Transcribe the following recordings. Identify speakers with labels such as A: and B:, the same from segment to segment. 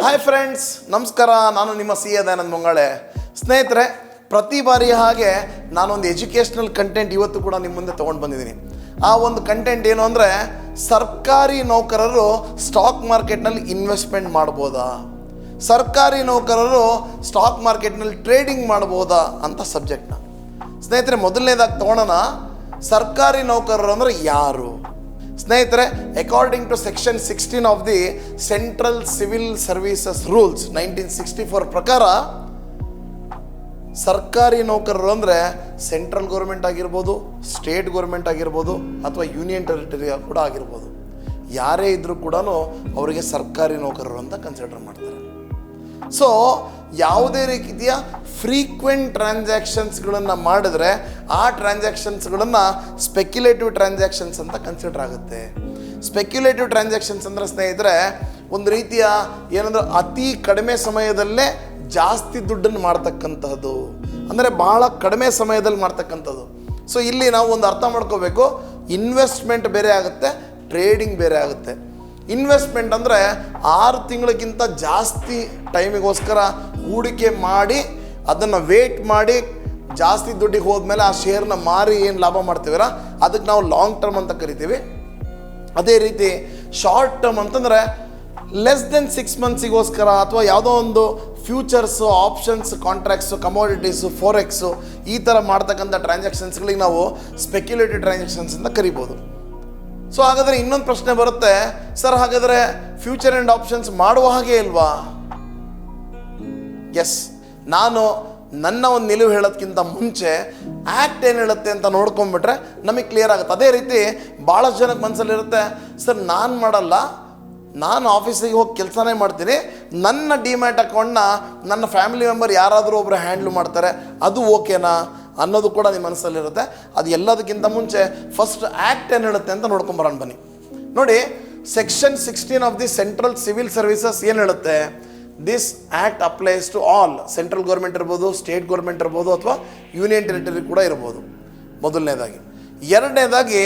A: Hi friends, ನಮಸ್ಕಾರ. ನಾನು ನಿಮ್ಮ ಸಿ ದಯಾನಂದ ಮುಂಗಾಳೆ. ಸ್ನೇಹಿತರೆ, ಪ್ರತಿ ಬಾರಿ ಹಾಗೆ ನಾನೊಂದು ಎಜುಕೇಷ್ನಲ್ ಕಂಟೆಂಟ್ ಇವತ್ತು ಕೂಡ ನಿಮ್ಮ ಮುಂದೆ ತೊಗೊಂಡು ಬಂದಿದ್ದೀನಿ. ಆ ಒಂದು ಕಂಟೆಂಟ್ ಏನು ಅಂದರೆ, ಸರ್ಕಾರಿ ನೌಕರರು ಸ್ಟಾಕ್ ಮಾರ್ಕೆಟ್ನಲ್ಲಿ ಇನ್ವೆಸ್ಟ್ಮೆಂಟ್ ಮಾಡ್ಬೋದಾ, ಸರ್ಕಾರಿ ನೌಕರರು ಸ್ಟಾಕ್ ಮಾರ್ಕೆಟ್ನಲ್ಲಿ ಟ್ರೇಡಿಂಗ್ ಮಾಡ್ಬೋದಾ ಅಂತ ಸಬ್ಜೆಕ್ಟ್ನ. ಸ್ನೇಹಿತರೆ, ಮೊದಲನೇದಾಗಿ ತೊಗೊಳೋಣ, ಸರ್ಕಾರಿ ನೌಕರರು ಅಂದರೆ ಯಾರು? ಸ್ನೇಹಿತರೆ, according to section 16 of the central civil services rules 1964 ಪ್ರಕಾರ ಸರ್ಕಾರಿ ನೌಕರರು ಅಂದರೆ ಸೆಂಟ್ರಲ್ ಗೌರ್ಮೆಂಟ್ ಆಗಿರ್ಬೋದು, ಸ್ಟೇಟ್ ಗೌರ್ಮೆಂಟ್ ಆಗಿರ್ಬೋದು, ಅಥವಾ ಯೂನಿಯನ್ ಟೆರಿಟರಿ ಕೂಡ ಆಗಿರ್ಬೋದು. ಯಾರೇ ಇದ್ದರೂ ಕೂಡ ಅವರಿಗೆ ಸರ್ಕಾರಿ ನೌಕರರು ಅಂತ ಕನ್ಸಿಡರ್ ಮಾಡ್ತಾರೆ. ಸೊ ಯಾವುದೇ ರೀತಿಯ ಫ್ರೀಕ್ವೆಂಟ್ ಟ್ರಾನ್ಸಾಕ್ಷನ್ಸ್ಗಳನ್ನು ಮಾಡಿದ್ರೆ ಆ ಟ್ರಾನ್ಸಾಕ್ಷನ್ಸ್ಗಳನ್ನು ಸ್ಪೆಕ್ಯುಲೇಟಿವ್ ಟ್ರಾನ್ಸಾಕ್ಷನ್ಸ್ ಅಂತ ಕನ್ಸಿಡರ್ ಆಗುತ್ತೆ. ಸ್ಪೆಕ್ಯುಲೇಟಿವ್ ಟ್ರಾನ್ಸಾಕ್ಷನ್ಸ್ ಅಂದರೆ ಸ್ನೇಹಿತರೆ, ಒಂದು ರೀತಿಯ ಏನಂದ್ರೆ ಅತಿ ಕಡಿಮೆ ಸಮಯದಲ್ಲೇ ಜಾಸ್ತಿ ದುಡ್ಡನ್ನು ಮಾಡ್ತಕ್ಕಂಥದ್ದು, ಅಂದರೆ ಭಾಳ ಕಡಿಮೆ ಸಮಯದಲ್ಲಿ ಮಾಡ್ತಕ್ಕಂಥದ್ದು. ಸೊ ಇಲ್ಲಿ ನಾವು ಒಂದು ಅರ್ಥ ಮಾಡ್ಕೋಬೇಕು, ಇನ್ವೆಸ್ಟ್ಮೆಂಟ್ ಬೇರೆ ಆಗುತ್ತೆ, ಟ್ರೇಡಿಂಗ್ ಬೇರೆ ಆಗುತ್ತೆ. ಇನ್ವೆಸ್ಟ್ಮೆಂಟ್ ಅಂದರೆ 6 ತಿಂಗಳಿಗಿಂತ ಜಾಸ್ತಿ ಟೈಮಿಗೋಸ್ಕರ ಹೂಡಿಕೆ ಮಾಡಿ ಅದನ್ನು ವೇಟ್ ಮಾಡಿ ಜಾಸ್ತಿ ದುಡ್ಡಿಗೆ ಹೋದ್ಮೇಲೆ ಆ ಶೇರ್ನ ಮಾರಿ ಏನು ಲಾಭ ಮಾಡ್ತೀವಲ್ಲ ಅದಕ್ಕೆ ನಾವು ಲಾಂಗ್ ಟರ್ಮ್ ಅಂತ ಕರಿತೀವಿ. ಅದೇ ರೀತಿ ಶಾರ್ಟ್ ಟರ್ಮ್ ಅಂತಂದರೆ ಲೆಸ್ ದೆನ್ 6 ಮಂತ್ಸಿಗೋಸ್ಕರ ಅಥವಾ ಯಾವುದೋ ಒಂದು ಫ್ಯೂಚರ್ಸು, ಆಪ್ಷನ್ಸ್, ಕಾಂಟ್ರಾಕ್ಟ್ಸು, ಕಮೋಡಿಟೀಸು, ಫೋರೆಕ್ಸು ಈ ಥರ ಮಾಡ್ತಕ್ಕಂಥ ಟ್ರಾನ್ಸಾಕ್ಷನ್ಸ್ಗಳಿಗೆ ನಾವು ಸ್ಪೆಕ್ಯುಲೇಟಿವ್ ಟ್ರಾನ್ಸಾಕ್ಷನ್ಸ್ ಅಂತ ಕರಿಬೋದು. ಸೊ ಹಾಗಾದರೆ ಇನ್ನೊಂದು ಪ್ರಶ್ನೆ ಬರುತ್ತೆ, ಸರ್ ಹಾಗಾದರೆ ಫ್ಯೂಚರ್ ಆ್ಯಂಡ್ ಆಪ್ಷನ್ಸ್ ಮಾಡುವ ಹಾಗೆ ಇಲ್ವಾ? ಎಸ್, ನಾನು ನನ್ನ ಒಂದು ನಿಲುವು ಹೇಳೋದಕ್ಕಿಂತ ಮುಂಚೆ ಆ್ಯಕ್ಟ್ ಏನು ಹೇಳುತ್ತೆ ಅಂತ ನೋಡ್ಕೊಂಡ್ಬಿಟ್ರೆ ನಮಗೆ ಕ್ಲಿಯರ್ ಆಗುತ್ತೆ. ಅದೇ ರೀತಿ ಭಾಳಷ್ಟು ಜನಕ್ಕೆ ಮನಸ್ಸಲ್ಲಿರುತ್ತೆ, ಸರ್ ನಾನು ಮಾಡಲ್ಲ, ನಾನು ಆಫೀಸಿಗೆ ಹೋಗಿ ಕೆಲಸನೇ ಮಾಡ್ತೀನಿ, ನನ್ನ ಡಿಮ್ಯಾಟ್ ಅಕೌಂಟ್ನ ನನ್ನ ಫ್ಯಾಮಿಲಿ ಮೆಂಬರ್ ಯಾರಾದರೂ ಒಬ್ಬರು ಹ್ಯಾಂಡ್ಲ್ ಮಾಡ್ತಾರೆ, ಅದು ಓಕೆನಾ ಅನ್ನೋದು ಕೂಡ ನಿಮ್ಮ ಮನಸ್ಸಲ್ಲಿರುತ್ತೆ. ಅದು ಎಲ್ಲದಕ್ಕಿಂತ ಮುಂಚೆ ಫಸ್ಟ್ ಆ್ಯಕ್ಟ್ ಏನು ಹೇಳುತ್ತೆ ಅಂತ ನೋಡ್ಕೊಂಬರೋಣ ಬನ್ನಿ. ನೋಡಿ, section 16 of the central civil services ಏನು ಹೇಳುತ್ತೆ, this act applies to all, central government ಇರ್ಬೋದು, ಸ್ಟೇಟ್ ಗೌರ್ಮೆಂಟ್ ಇರ್ಬೋದು, ಅಥವಾ ಯೂನಿಯನ್ ಟೆರಿಟರಿ ಕೂಡ ಇರ್ಬೋದು. ಮೊದಲನೇದಾಗಿ. ಎರಡನೇದಾಗಿ,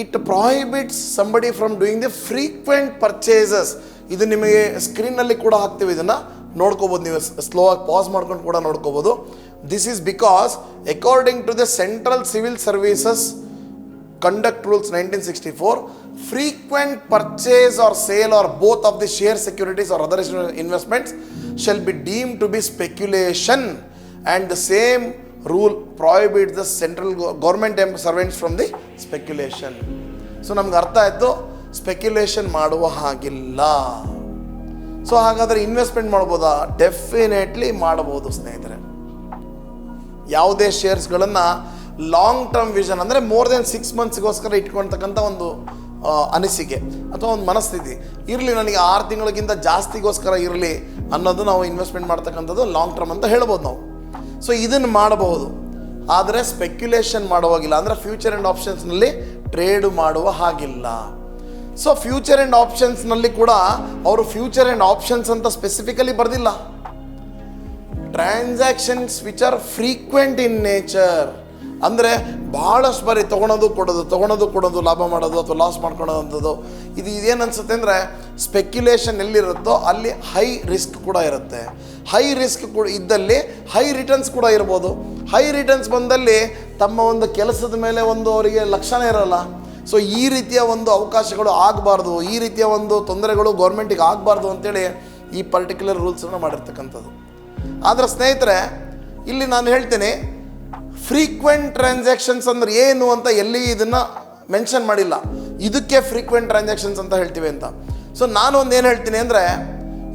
A: it prohibits somebody from doing the frequent purchases. ಇದು ನಿಮಗೆ ಸ್ಕ್ರೀನಲ್ಲಿ ಕೂಡ ಹಾಕ್ತೀವಿ, ಇದನ್ನು ನೋಡ್ಕೋಬೋದು, ನೀವು ಸ್ಲೋ ಆಗಿ ಪಾಸ್ ಮಾಡ್ಕೊಂಡು ಕೂಡ ನೋಡ್ಕೋಬೋದು. This is because according to the Central Civil Services Conduct Rules 1964, frequent purchase or sale or both of the share securities or other investments shall be deemed to be speculation, and the same rule prohibits the central government servants from the speculation. So ನಮ್ಗೆ ಅರ್ಥ ಆಯಿತು, speculation ಮಾಡುವ ಹಾಗಿಲ್ಲ. So ಹಾಗಾದರೆ investment ಮಾಡ್ಬೋದಾ? Definitely ಮಾಡಬಹುದು ಸ್ನೇಹಿತರೆ. ಯಾವುದೇ ಶೇರ್ಸ್ಗಳನ್ನು ಲಾಂಗ್ ಟರ್ಮ್ ವಿಷನ್ ಅಂದರೆ ಮೋರ್ ದೆನ್ 6 ಮಂತ್ಸ್ಗೋಸ್ಕರ ಇಟ್ಕೊಳ್ತಕ್ಕಂಥ ಒಂದು ಅನಿಸಿಕೆ ಅಥವಾ ಒಂದು ಮನಸ್ಥಿತಿ ಇರಲಿ, ನನಗೆ 6 ತಿಂಗಳಿಗಿಂತ ಜಾಸ್ತಿಗೋಸ್ಕರ ಇರಲಿ ಅನ್ನೋದು ನಾವು ಇನ್ವೆಸ್ಟ್ಮೆಂಟ್ ಮಾಡ್ತಕ್ಕಂಥದ್ದು ಲಾಂಗ್ ಟರ್ಮ್ ಅಂತ ಹೇಳ್ಬೋದು ನಾವು. ಸೊ ಇದನ್ನು ಮಾಡಬಹುದು, ಆದರೆ ಸ್ಪೆಕ್ಯುಲೇಷನ್ ಮಾಡುವಾಗಿಲ್ಲ, ಅಂದರೆ ಫ್ಯೂಚರ್ ಆ್ಯಂಡ್ ಆಪ್ಷನ್ಸ್ನಲ್ಲಿ ಟ್ರೇಡ್ ಮಾಡುವ ಹಾಗಿಲ್ಲ. ಸೊ ಫ್ಯೂಚರ್ ಆ್ಯಂಡ್ ಆಪ್ಷನ್ಸ್ನಲ್ಲಿ ಕೂಡ ಅವರು ಫ್ಯೂಚರ್ ಆ್ಯಂಡ್ ಆಪ್ಷನ್ಸ್ ಅಂತ ಸ್ಪೆಸಿಫಿಕಲಿ ಬರೆದಿಲ್ಲ. Transactions which are frequent in nature, ಅಂದರೆ ಭಾಳಷ್ಟು ಬಾರಿ ತೊಗೊಳೋದು ಕೊಡೋದು, ಲಾಭ ಮಾಡೋದು ಅಥವಾ ಲಾಸ್ ಮಾಡ್ಕೊಳ್ಳೋವಂಥದ್ದು. ಇದೇನು ಅನಿಸುತ್ತೆ ಅಂದರೆ, ಸ್ಪೆಕ್ಯುಲೇಷನ್ ಎಲ್ಲಿರುತ್ತೋ ಅಲ್ಲಿ ಹೈ ರಿಸ್ಕ್ ಕೂಡ ಇರುತ್ತೆ. ಹೈ ರಿಸ್ಕ್ ಕೂಡ ಇದ್ದಲ್ಲಿ ಹೈ ರಿಟರ್ನ್ಸ್ ಕೂಡ ಇರ್ಬೋದು. ಹೈ ರಿಟರ್ನ್ಸ್ ಬಂದಲ್ಲಿ ತಮ್ಮ ಒಂದು ಕೆಲಸದ ಮೇಲೆ ಒಂದು ಅವರಿಗೆ ಲಕ್ಷಣ ಇರೋಲ್ಲ. ಸೊ ಈ ರೀತಿಯ ಒಂದು ಅವಕಾಶಗಳು ಆಗಬಾರ್ದು, ಈ ರೀತಿಯ ಒಂದು ತೊಂದರೆಗಳು ಗೌರ್ಮೆಂಟಿಗೆ ಆಗಬಾರ್ದು ಅಂತೇಳಿ ಈ ಪರ್ಟಿಕ್ಯುಲರ್ ರೂಲ್ಸನ್ನು ಮಾಡಿರ್ತಕ್ಕಂಥದ್ದು. ಆದರೆ ಸ್ನೇಹಿತರೆ, ಇಲ್ಲಿ ನಾನು ಹೇಳ್ತೀನಿ, ಫ್ರೀಕ್ವೆಂಟ್ ಟ್ರಾನ್ಸಾಕ್ಷನ್ಸ್ ಅಂದ್ರೆ ಏನು ಅಂತ ಎಲ್ಲಿ ಇದನ್ನು ಮೆನ್ಷನ್ ಮಾಡಿಲ್ಲ. ಇದಕ್ಕೆ ಫ್ರೀಕ್ವೆಂಟ್ ಟ್ರಾನ್ಸಾಕ್ಷನ್ಸ್ ಅಂತ ಹೇಳ್ತೀವಿ ಅಂತ. ಸೊ ನಾನು ಒಂದು ಏನು ಹೇಳ್ತೀನಿ ಅಂದರೆ,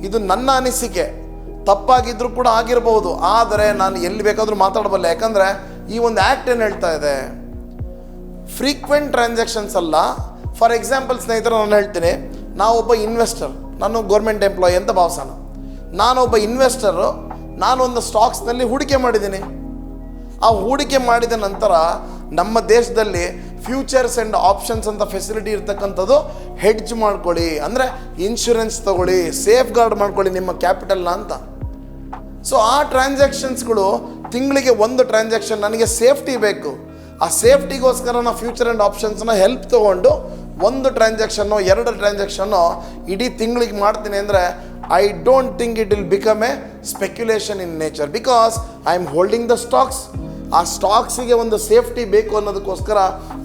A: ಇದು ನನ್ನ ಅನಿಸಿಕೆ, ತಪ್ಪಾಗಿದ್ದರೂ ಕೂಡ ಆಗಿರಬಹುದು, ಆದರೆ ನಾನು ಎಲ್ಲಿ ಬೇಕಾದರೂ ಮಾತಾಡಬಲ್ಲೆ. ಯಾಕಂದರೆ ಈ ಒಂದು ಆ್ಯಕ್ಟ್ ಏನು ಹೇಳ್ತಾ ಇದೆ, ಫ್ರೀಕ್ವೆಂಟ್ ಟ್ರಾನ್ಸಾಕ್ಷನ್ಸ್ ಅಲ್ಲ. ಫಾರ್ ಎಕ್ಸಾಂಪಲ್ ಸ್ನೇಹಿತರೆ, ನಾನು ಹೇಳ್ತೀನಿ, ನಾವೊಬ್ಬ ಇನ್ವೆಸ್ಟರ್, ನಾನು ಗೌರ್ಮೆಂಟ್ ಎಂಪ್ಲಾಯಿ ಅಂತ ಭಾವಿಸೋಣ. ನಾನೊಬ್ಬ ಇನ್ವೆಸ್ಟರು, ನಾನೊಂದು ಸ್ಟಾಕ್ಸ್ನಲ್ಲಿ ಹೂಡಿಕೆ ಮಾಡಿದ್ದೀನಿ. ಆ ಹೂಡಿಕೆ ಮಾಡಿದ ನಂತರ ನಮ್ಮ ದೇಶದಲ್ಲಿ ಫ್ಯೂಚರ್ಸ್ ಆ್ಯಂಡ್ ಆಪ್ಷನ್ಸ್ ಅಂತ ಫೆಸಿಲಿಟಿ ಇರ್ತಕ್ಕಂಥದ್ದು, ಹೆಡ್ಜ್ ಮಾಡ್ಕೊಳ್ಳಿ, ಅಂದರೆ ಇನ್ಶೂರೆನ್ಸ್ ತೊಗೊಳ್ಳಿ, ಸೇಫ್ ಗಾರ್ಡ್ ಮಾಡ್ಕೊಳ್ಳಿ ನಿಮ್ಮ ಕ್ಯಾಪಿಟಲ್ನ ಅಂತ. ಸೊ ಆ ಟ್ರಾನ್ಸಾಕ್ಷನ್ಸ್ಗಳು ತಿಂಗಳಿಗೆ ಒಂದು ಟ್ರಾನ್ಸಾಕ್ಷನ್, ನನಗೆ ಸೇಫ್ಟಿ ಬೇಕು, ಆ ಸೇಫ್ಟಿಗೋಸ್ಕರ ನಾವು ಫ್ಯೂಚರ್ ಆ್ಯಂಡ್ ಆಪ್ಷನ್ಸ್ನ ಹೆಲ್ಪ್ ತೊಗೊಂಡು ಒಂದು ಟ್ರಾನ್ಸಾಕ್ಷನ್ನು 2 ಟ್ರಾನ್ಸಾಕ್ಷನ್ನು ಇಡೀ ತಿಂಗಳಿಗೆ ಮಾಡ್ತೀನಿ ಅಂದರೆ I don't think it will become a speculation in nature because I am holding the stocks. ಆ ಸ್ಟಾಕ್ಸಿಗೆ ಒಂದು ಸೇಫ್ಟಿ ಬೇಕು ಅನ್ನೋದಕ್ಕೋಸ್ಕರ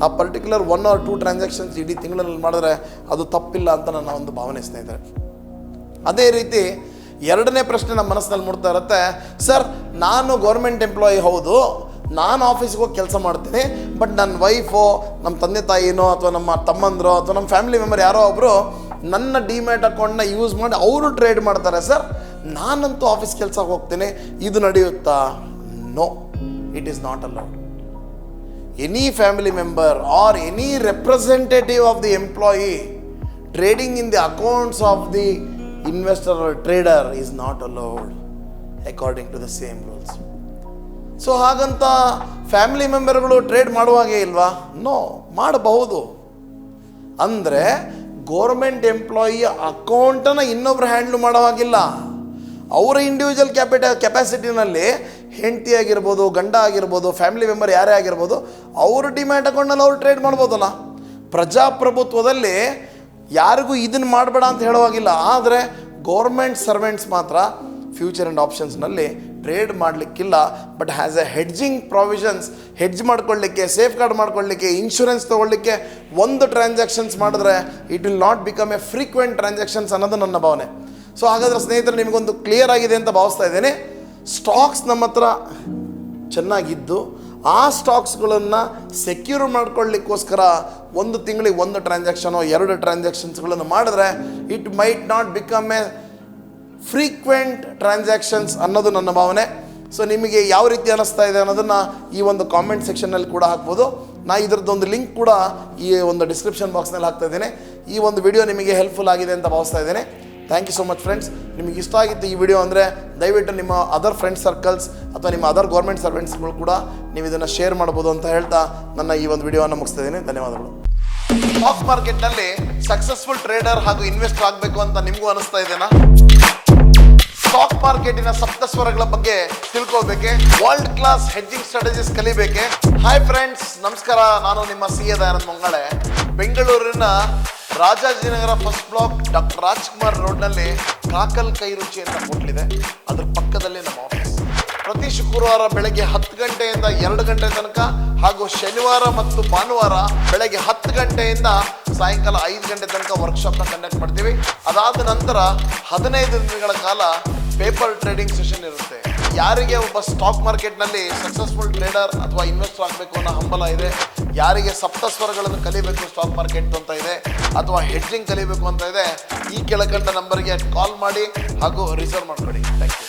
A: ಆ ಪರ್ಟಿಕ್ಯುಲರ್ 1 or 2 ಟ್ರಾನ್ಸಾಕ್ಷನ್ಸ್ ಇಡೀ ತಿಂಗಳಲ್ಲಿ ಮಾಡಿದ್ರೆ ಅದು ತಪ್ಪಿಲ್ಲ ಅಂತ ನನ್ನ ಒಂದು ಭಾವನೆ ಸ್ನೇಹಿತರೆ. ಅದೇ ರೀತಿ ಎರಡನೇ ಪ್ರಶ್ನೆ ನಮ್ಮ ಮನಸ್ಸಿನಲ್ಲಿ ಮೂಡ್ತಾ ಇರುತ್ತೆ, ಸರ್ ನಾನು ಗೌರ್ಮೆಂಟ್ ಎಂಪ್ಲಾಯಿ ಹೌದು, ನಾನು ಆಫೀಸ್ಗೆ ಹೋಗಿ ಕೆಲಸ ಮಾಡ್ತೀನಿ, ಬಟ್ ನನ್ನ ವೈಫು, ನಮ್ಮ ತಂದೆ ತಾಯಿನೋ ಅಥವಾ ನಮ್ಮ ತಮ್ಮಂದಿರೋ ಅಥವಾ ನಮ್ಮ ಫ್ಯಾಮಿಲಿ ಮೆಂಬರ್ ಯಾರೋ ಒಬ್ಬರು ನನ್ನ ಡಿಮ್ಯಾಟ್ ಅಕೌಂಟ್ನ ಯೂಸ್ ಮಾಡಿ ಅವರು ಟ್ರೇಡ್ ಮಾಡ್ತಾರೆ ಸರ್, ನಾನಂತೂ ಆಫೀಸ್ ಕೆಲಸಕ್ಕೆ ಹೋಗ್ತೀನಿ, ಇದು ನಡೆಯುತ್ತಾ? No, it is not allowed. Any family member or any representative of the employee trading in the accounts of the investor or trader is not allowed according to the same rules. So ಹಾಗಂತ family ಮೆಂಬರ್ಗಳು trade ಮಾಡುವಾಗೆ ಇಲ್ವಾ? No, ಮಾಡಬಹುದು. ಅಂದರೆ government ಎಂಪ್ಲಾಯಿಯ ಅಕೌಂಟನ್ನು ಇನ್ನೊಬ್ರು handle ಮಾಡೋವಾಗಿಲ್ಲ. ಅವರ individual ಕೆಪಾಸಿಟಿನಲ್ಲಿ ಹೆಂಡತಿ ಆಗಿರ್ಬೋದು, ಗಂಡ ಆಗಿರ್ಬೋದು, ಫ್ಯಾಮಿಲಿ ಮೆಂಬರ್ ಯಾರೇ ಆಗಿರ್ಬೋದು, ಅವರು ಡಿಮ್ಯಾಟ್ ಅಕೌಂಟ್ನಲ್ಲಿ ಅವ್ರು ಟ್ರೇಡ್ ಮಾಡ್ಬೋದಲ್ಲ. ಪ್ರಜಾಪ್ರಭುತ್ವದಲ್ಲಿ ಯಾರಿಗೂ ಇದನ್ನು ಮಾಡಬೇಡ ಅಂತ ಹೇಳುವಾಗಿಲ್ಲ. ಆದರೆ ಗೌರ್ಮೆಂಟ್ ಸರ್ವೆಂಟ್ಸ್ ಮಾತ್ರ ಫ್ಯೂಚರ್ ಆ್ಯಂಡ್ ಆಪ್ಷನ್ಸ್ನಲ್ಲಿ ಟ್ರೇಡ್ ಮಾಡಲಿಕ್ಕಿಲ್ಲ. But has a hedging provisions, hedge ಮಾಡ್ಕೊಳ್ಳಿಕ್ಕೆ, ಸೇಫ್ ಗಾರ್ಡ್ ಮಾಡ್ಕೊಳ್ಳಿಕ್ಕೆ, ಇನ್ಶೂರೆನ್ಸ್ ತೊಗೊಳ್ಳಿಕ್ಕೆ ಒಂದು ಟ್ರಾನ್ಸಾಕ್ಷನ್ಸ್ ಮಾಡಿದ್ರೆ it will not become a frequent transactions ಅನ್ನೋದು ನನ್ನ ಭಾವನೆ. ಸೊ ಹಾಗಾದರೆ ಸ್ನೇಹಿತರೆ, ನಿಮಗೊಂದು ಕ್ಲಿಯರ್ ಆಗಿದೆ ಅಂತ ಭಾವಿಸ್ತಾ ಇದ್ದೇನೆ. ಸ್ಟಾಕ್ಸ್ ನಮ್ಮ ಹತ್ರ ಚೆನ್ನಾಗಿದ್ದು ಆ ಸ್ಟಾಕ್ಸ್ಗಳನ್ನು ಸೆಕ್ಯೂರ್ ಮಾಡ್ಕೊಳ್ಳಿಕ್ಕೋಸ್ಕರ ಒಂದು ತಿಂಗಳಿಗೆ 1 ಟ್ರಾನ್ಸಾಕ್ಷನೋ 2 ಟ್ರಾನ್ಸಾಕ್ಷನ್ಸ್ಗಳನ್ನು ಮಾಡಿದ್ರೆ it might not become a frequent transactions ಅನ್ನೋದು ನನ್ನ ಭಾವನೆ. ಸೊ ನಿಮಗೆ ಯಾವ ರೀತಿ ಅನ್ನಿಸ್ತಾ ಇದೆ ಅನ್ನೋದನ್ನು ಈ ಒಂದು ಕಾಮೆಂಟ್ ಸೆಕ್ಷನ್ನಲ್ಲಿ ಕೂಡ ಹಾಕ್ಬೋದು. ನಾ ಇದರದ್ದೊಂದು ಲಿಂಕ್ ಕೂಡ ಈ ಒಂದು ಡಿಸ್ಕ್ರಿಪ್ಷನ್ ಬಾಕ್ಸ್ನಲ್ಲಿ ಹಾಕ್ತಾ ಇದ್ದೇನೆ. ಈ ಒಂದು ವಿಡಿಯೋ ನಿಮಗೆ ಹೆಲ್ಪ್ಫುಲ್ ಆಗಿದೆ ಅಂತ ಭಾವಿಸ್ತಾ ಇದ್ದೇನೆ. Thank you so much friends. ನಿಮಗೆ ಇಷ್ಟ ಆಗಿತ್ತು ಈ ವಿಡಿಯೋ ಅಂದರೆ ದಯವಿಟ್ಟು ನಿಮ್ಮ ಅದರ್ ಫ್ರೆಂಡ್ ಸರ್ಕಲ್ಸ್ ಅಥವಾ ನಿಮ್ಮ ಅದರ್ ಗೌರ್ಮೆಂಟ್ ಸರ್ವೆಂಟ್ಸ್ಗಳು ಕೂಡ ನೀವು ಇದನ್ನು ಶೇರ್ ಮಾಡ್ಬೋದು ಅಂತ ಹೇಳ್ತಾ ನನ್ನ ಈ ಒಂದು ವಿಡಿಯೋವನ್ನು ಮುಗಿಸ್ತಾ ಇದ್ದೀನಿ. ಧನ್ಯವಾದಗಳು. ಸ್ಟಾಕ್ ಮಾರ್ಕೆಟ್ನಲ್ಲಿ ಸಕ್ಸಸ್ಫುಲ್ ಟ್ರೇಡರ್ ಹಾಗೂ ಇನ್ವೆಸ್ಟರ್ ಆಗಬೇಕು ಅಂತ ನಿಮಗೂ ಅನಿಸ್ತಾ ಇದೆನಾ? ಸ್ಟಾಕ್ ಮಾರ್ಕೆಟಿನ ಸಪ್ತಸ್ವರಗಳ ಬಗ್ಗೆ ತಿಳ್ಕೋಬೇಕೆ? ವರ್ಲ್ಡ್ ಕ್ಲಾಸ್ ಹೆಡ್ಜಿಂಗ್ ಸ್ಟ್ರಾಟಜೀಸ್ ಕಲಿಬೇಕೆ? ಹಾಯ್ ಫ್ರೆಂಡ್ಸ್, ನಮಸ್ಕಾರ. ನಾನು ನಿಮ್ಮ ಸಿ.ಎ. ದಯಾನಂದ್ ಮಂಗಾಳೆ. ಬೆಂಗಳೂರಿನ Rajajinagar first block doctor Rajkumar ರೋಡ್ನಲ್ಲಿ ಕಾಕಲ್ ಕೈ ರುಚಿ ಅಂತ ಹೋಟ್ಲಿದೆ. ಅದ್ರ ಪಕ್ಕದಲ್ಲಿ ನಮ್ಮ ಆಫೀಸ್. ಪ್ರತಿ ಶುಕ್ರವಾರ ಬೆಳಗ್ಗೆ 10 ಗಂಟೆಯಿಂದ 2 ಗಂಟೆ ತನಕ ಹಾಗೂ ಶನಿವಾರ ಮತ್ತು ಭಾನುವಾರ ಬೆಳಗ್ಗೆ 10 ಗಂಟೆಯಿಂದ ಸಾಯಂಕಾಲ 5 ಗಂಟೆ ತನಕ ವರ್ಕ್ಶಾಪ್ನ ಕಂಡಕ್ಟ್ ಮಾಡ್ತೀವಿ. ಅದಾದ ನಂತರ 15 ದಿನಗಳ ಕಾಲ ಪೇಪರ್ ಟ್ರೇಡಿಂಗ್ ಸೆಷನ್ ಇರುತ್ತೆ. ಯಾರಿಗೆ ಒಬ್ಬ ಸ್ಟಾಕ್ ಮಾರ್ಕೆಟ್ನಲ್ಲಿ ಸಕ್ಸಸ್ಫುಲ್ ಟ್ರೇಡರ್ ಅಥವಾ ಇನ್ವೆಸ್ಟರ್ ಆಗಬೇಕು ಅನ್ನೋ ಹಂಬಲ ಇದೆ, ಯಾರಿಗೆ ಸಪ್ತಸ್ವರಗಳನ್ನು ಕಲಿಬೇಕು ಸ್ಟಾಕ್ ಮಾರ್ಕೆಟ್ ಅಂತ ಇದೆ, ಅಥವಾ ಹೆಡ್ಜಿಂಗ್ ಕಲಿಬೇಕು ಅಂತ ಇದೆ, ಈ ಕೆಳಕಂಡ ನಂಬರ್ಗೆ ಕಾಲ್ ಮಾಡಿ ಹಾಗೂ ರಿಸರ್ವ್ ಮಾಡ್ಕೊಳ್ಳಿ. Thank you.